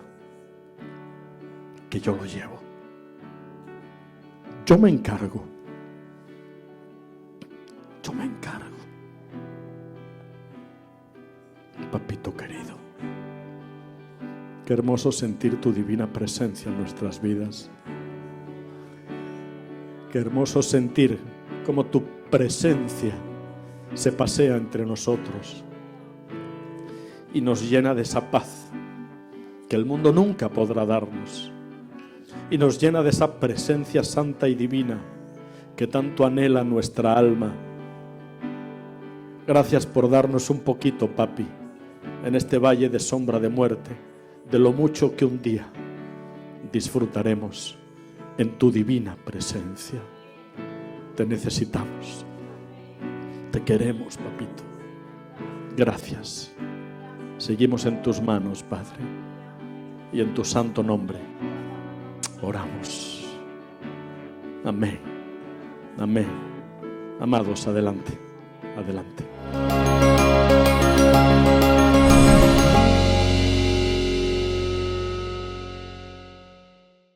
que yo lo llevo. Yo me encargo. Papito querido, qué hermoso sentir tu divina presencia en nuestras vidas. Qué hermoso sentir cómo tu presencia se pasea entre nosotros y nos llena de esa paz que el mundo nunca podrá darnos, y nos llena de esa presencia santa y divina que tanto anhela nuestra alma. Gracias por darnos un poquito, papi, en este valle de sombra de muerte, de lo mucho que un día disfrutaremos en tu divina presencia. Te necesitamos, te queremos, papito. Gracias. Seguimos en tus manos, Padre, y en tu santo nombre oramos. Amén. Amén. Amados, adelante. Adelante.